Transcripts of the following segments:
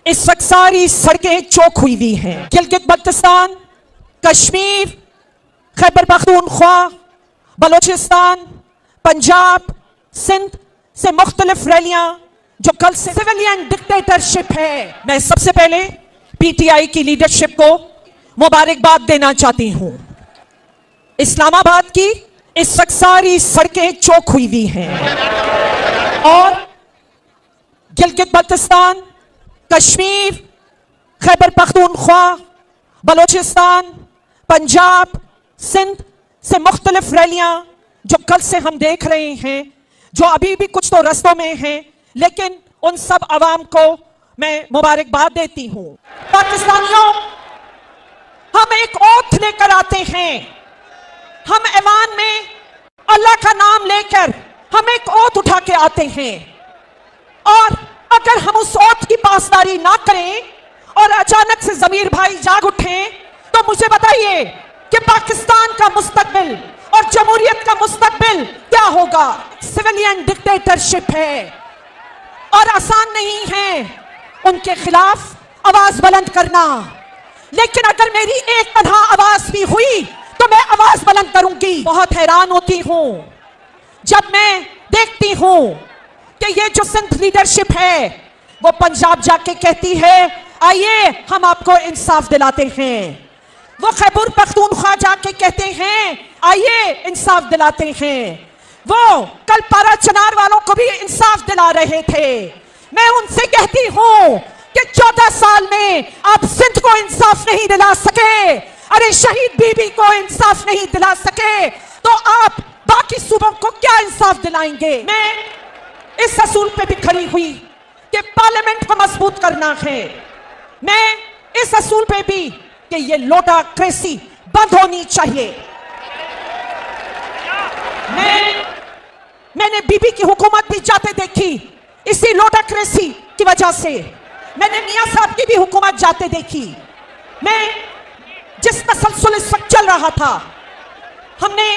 इस वक्त सारी सड़कें चौक हुई हैं। गिलगित बल्तिस्तान, कश्मीर, खैबर पख्तूनख्वा, बलोचिस्तान, पंजाब, सिंध से मुख्तलिफ रैलियां जो कल से सिविलियन डिक्टेटरशिप है। मैं सबसे पहले पीटीआई की लीडरशिप को मुबारकबाद देना चाहती हूं। इस्लामाबाद की इस वक्त सारी सड़कें चौक हुई हैं और गिलगित बल्तिस्तान, कश्मीर, खैबर पख्तूनख्वा, बलोचिस्तान, पंजाब, सिंध से मुख्तलिफ रैलियां जो कल से हम देख रहे हैं, जो अभी भी कुछ तो रस्तों में हैं, लेकिन उन सब अवाम को मैं मुबारकबाद देती हूं। पाकिस्तानियों, हम एक ओथ लेकर आते हैं। हम ऐवान में अल्लाह का नाम लेकर हम एक ओथ उठा के आते हैं और अगर हम उस ओथ की पासदारी ना करें और अचानक से ज़मीर भाई जाग उठें, तो मुझे बताइए कि पाकिस्तान का मुस्तकबिल और जमहूरियत का मुस्तकबिल क्या होगा। सिविलियन डिक्टेटरशिप है और आसान नहीं है उनके खिलाफ आवाज बुलंद करना, लेकिन अगर मेरी एक तनहा आवाज भी हुई तो मैं आवाज बुलंद करूंगी। बहुत हैरान होती हूं जब मैं देखती हूं कि ये जो सिंध लीडरशिप है वो पंजाब जाके कहती है आइए हम आपको इंसाफ दिलाते हैं। वो खैबर पख्तूनख्वा जाके कहते हैं आइए इंसाफ दिलाते हैं। वो कल पारा चनार वालों को भी इंसाफ दिला रहे थे। मैं उनसे कहती हूं कि 14 साल में आप सिंध को इंसाफ नहीं दिला सके, अरे शहीद बीबी को इंसाफ नहीं दिला सके, तो आप बाकी सूबों को क्या इंसाफ दिलाएंगे। मैं इस असूल पे भी खड़ी हुई कि पार्लियामेंट को मजबूत करना है। मैं इस असूल पे भी कि ये लोटाक्रेसी बंद होनी चाहिए। मैंने बीबी की हुकूमत भी जाते देखी इसी लोटाक्रेसी की वजह से। मैंने मियां साहब की भी हुकूमत जाते देखी। मैं जिस तसलसल इस वक्त चल रहा था, हमने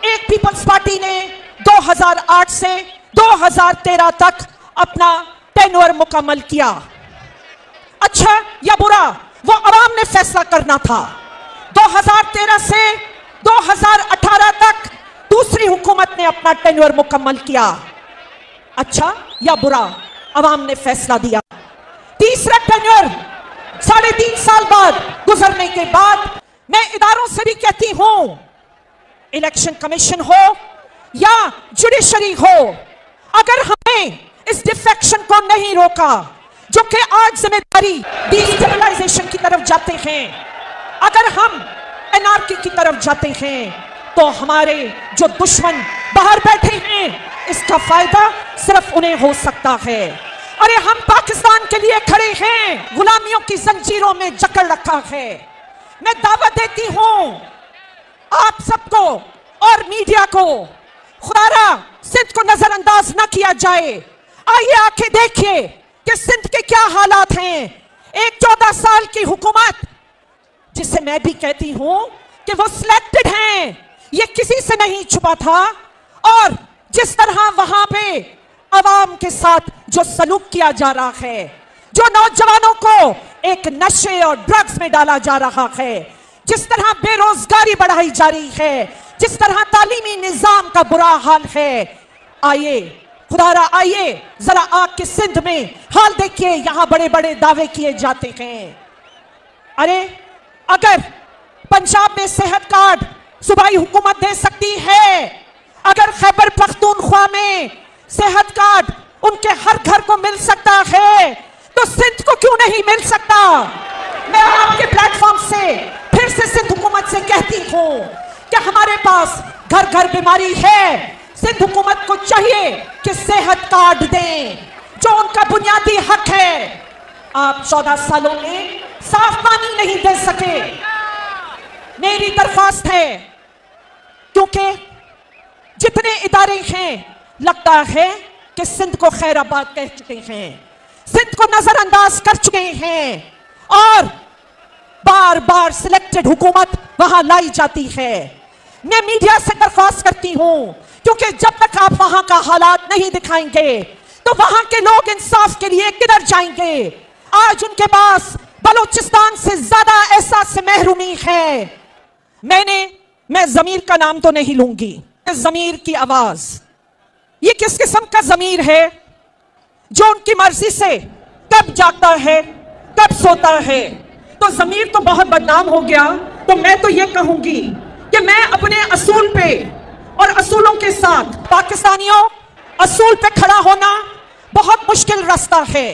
एक पीपल्स पार्टी ने 2008 से 2013 तक अपना टेन्योर मुकम्मल किया। अच्छा या बुरा वो अवाम ने फैसला करना था। 2013 से 2018 तक दूसरी हुकूमत ने अपना टेन्योर मुकम्मल किया। अच्छा या बुरा अवाम ने फैसला दिया। तीसरा टेन्योर 3.5 साल बाद गुजरने के बाद मैं इदारों से भी कहती हूं, इलेक्शन कमीशन हो या जुडिशरी हो, अगर हमें इस डिफेक्शन को नहीं रोका जो कि आज जिम्मेदारी डिस्टेबलाइजेशन की तरफ जाते हैं, अगर हम एनार्की की तरफ जाते हैं, तो हमारे जो दुश्मन बाहर बैठे हैं इसका फायदा सिर्फ उन्हें हो सकता है। अरे हम पाकिस्तान के लिए खड़े हैं, गुलामियों की जंजीरों में जकड़ रखा है। मैं दावत देती हूं आप सबको और मीडिया को, खुदारा सिंध को नजरअंदाज न किया जाए। आइए आके देखिए कि सिंध के क्या हालात हैं। एक 14 साल की हुकूमत, जिसे मैं भी कहती हूं कि वो सिलेक्टेड हैं, ये किसी से नहीं छुपा था, और जिस तरह वहां पे अवाम के साथ जो सलूक किया जा रहा है, जो नौजवानों को एक नशे और ड्रग्स में डाला जा रहा है, जिस तरह बेरोजगारी बढ़ाई जा रही है, जिस तरह तालीमी निजाम का बुरा हाल है, आइए खुदारा आइए जरा आके सिंध में हाल देखिए। यहां बड़े बड़े दावे किए जाते हैं। अरे अगर पंजाब में सेहत कार्ड सूबाई हुकूमत दे सकती है, अगर खैबर पख्तूनख्वा में सेहत कार्ड उनके हर घर को मिल सकता है, तो सिंध को क्यों नहीं मिल सकता। मैं आपके प्लेटफॉर्म से फिर से सिंध हुकूमत से कहती हूं कि हमारे पास घर घर बीमारी है। सिंध हुकूमत को चाहिए कि सेहत कार्ड दें, जो उनका बुनियादी हक है। आप 14 सालों में साफ पानी नहीं दे सके। मेरी दरख्वास्त है, क्योंकि जितने इदारे हैं लगता है कि सिंध को खैराबाद कह चुके हैं, सिंध को नजरअंदाज कर चुके हैं, और बार बार सिलेक्टेड हुकूमत वहां लाई जाती है। मैं मीडिया से दरख्वास्त करती हूं, क्योंकि जब तक आप वहां का हालात नहीं दिखाएंगे तो वहां के लोग इंसाफ के लिए किधर जाएंगे। आज उनके पास बलूचिस्तान से ज्यादा एहसास महरूमी है। मैं जमीर का नाम तो नहीं लूंगी, जमीर की आवाज, ये किस किस्म का जमीर है जो उनकी मर्जी से कब जागता है कब सोता है। तो जमीर तो बहुत बदनाम हो गया। तो मैं तो ये कहूंगी कि मैं अपने असूल पे और असूलों के साथ, पाकिस्तानियों, असूल पे खड़ा होना बहुत मुश्किल रास्ता है,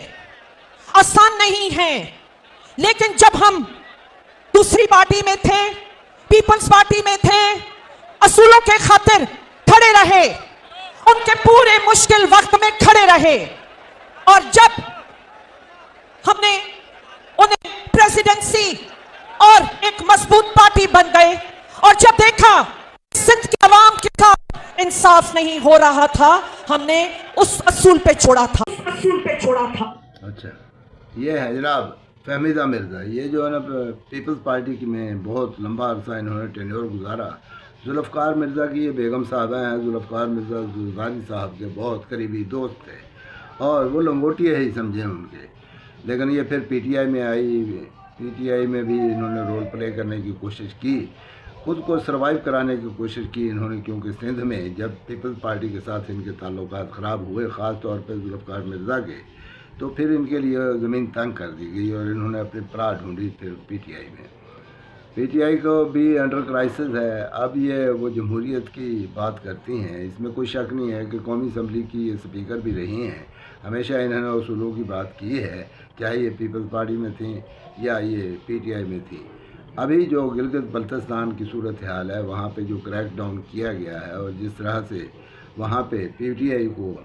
आसान नहीं है। लेकिन जब हम दूसरी पार्टी में थे, पीपल्स पार्टी में थे, असूलों के खातिर खड़े रहे, उनके पूरे मुश्किल वक्त में खड़े रहे, और जब हमने उन्हें प्रेसिडेंसी और एक मजबूत पार्टी बन गए, और जब देखा सिंध की आवाम के साथ इंसाफ नहीं हो रहा था, हमने उस असूल पे छोड़ा था। अच्छा, ये है जनाब फहमीदा मिर्ज़ा। ये जो है ना पीपल्स पार्टी की में बहुत लंबा अरसा इन्होंने टेन्योर गुजारा। जुल्फ़कार मिर्ज़ा की ये बेगम साहबा हैं। जुल्फ़कार मिर्ज़ा ज़ुल्फ़ारी साहब के बहुत करीबी दोस्त थे और वो लंगोटिए ही समझे उनके। लेकिन ये फिर पीटीआई में आई, पीटीआई में भी इन्होंने रोल प्ले करने की कोशिश की, खुद को सरवाइव कराने की कोशिश की इन्होंने, क्योंकि सिंध में जब पीपल्स पार्टी के साथ इनके ताल्लुकात ख़राब हुए, ख़ास तौर पर जुल्फ़कार मिर्ज़ा के, तो फिर इनके लिए ज़मीन तंग कर दी गई और इन्होंने अपनी पराह ढूंढी फिर पीटीआई में। पीटीआई को भी अंडर क्राइसिस है। अब ये वो जमहूरियत की बात करती हैं, इसमें कोई शक नहीं है कि कौमी असम्बली की ये स्पीकर भी रही हैं। हमेशा इन्होंने उसूलों की बात की है, चाहे ये पीपल्स पार्टी में थी या ये पीटीआई में थी। अभी जो गिलगित बल्तिस्तान की सूरत हाल है, वहाँ पे जो क्रैक डाउन किया गया है और जिस तरह से वहाँ पे पीटीआई को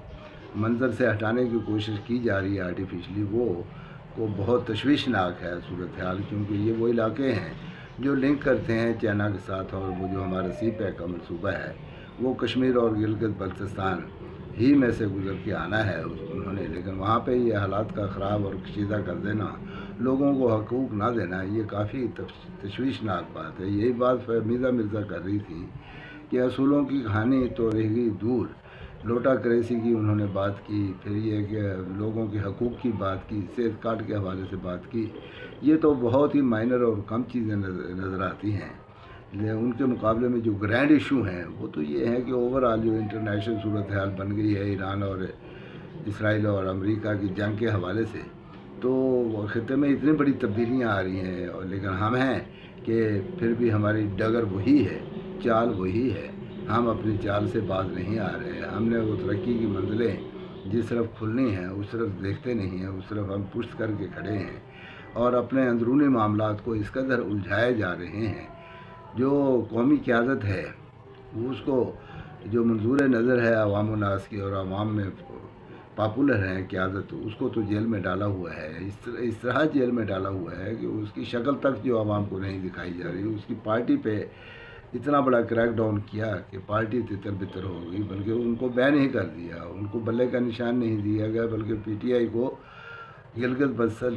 मंजर से हटाने की कोशिश की जा रही है आर्टिफिशली, वो बहुत तशवीशनाक है सूरत हाल, क्योंकि ये वो इलाके हैं जो लिंक करते हैं चाइना के साथ, और वो जो हमारा CPEC का मनसूबा है वो कश्मीर और गिलगित बल्तिस्तान ही में से गुजर के आना है उन्होंने। लेकिन वहाँ पे ये हालात का ख़राब और कशीदा कर देना, लोगों को हकूक़ ना देना, ये काफ़ी तशवीशनाक बात है। यही बात फहमीदा मिर्ज़ा कर रही थी कि असूलों की कहानी तो रह गई दूर, लोटा क्रेसी की उन्होंने बात की, फिर ये कि लोगों के हकूक़ की बात की, सेहत कार्ड के हवाले से बात की। ये तो बहुत ही माइनर और कम चीज़ें नज़र आती हैं। उनके मुकाबले में जो ग्रैंड इशू हैं वो तो ये है कि ओवरऑल जो इंटरनेशनल सूरत हाल बन गई है ईरान और इसराइल और अमेरिका की जंग के हवाले से, तो ख़ित्ते में इतनी बड़ी तब्दीलियाँ आ रही हैं, और लेकिन हम हैं कि फिर भी हमारी डगर वही है, चाल वही है, हम अपनी चाल से बाज नहीं आ रहे हैं। हमने वो तरक्की की मंजिलें जिस तरफ खुलनी हैं उस तरफ देखते नहीं हैं, उस तरफ हम पुष्ट करके खड़े हैं और अपने अंदरूनी मामलात को इस कदर उलझाए जा रहे हैं। जो कौमी क़यादत है उसको जो मंजूर नज़र है अवाम व नास की और अवाम में पॉपुलर है क़यादत, उसको तो जेल में डाला हुआ है। इस तरह जेल में डाला हुआ है कि उसकी शक्ल तक जो अवाम को नहीं दिखाई जा रही। उसकी पार्टी पे इतना बड़ा क्रैक डाउन किया कि पार्टी तितर बितर हो गई, बल्कि उनको बैन ही कर दिया, उनको बल्ले का निशान नहीं दिया गया, बल्कि पीटीआई को गिलगित बल्तिस्तान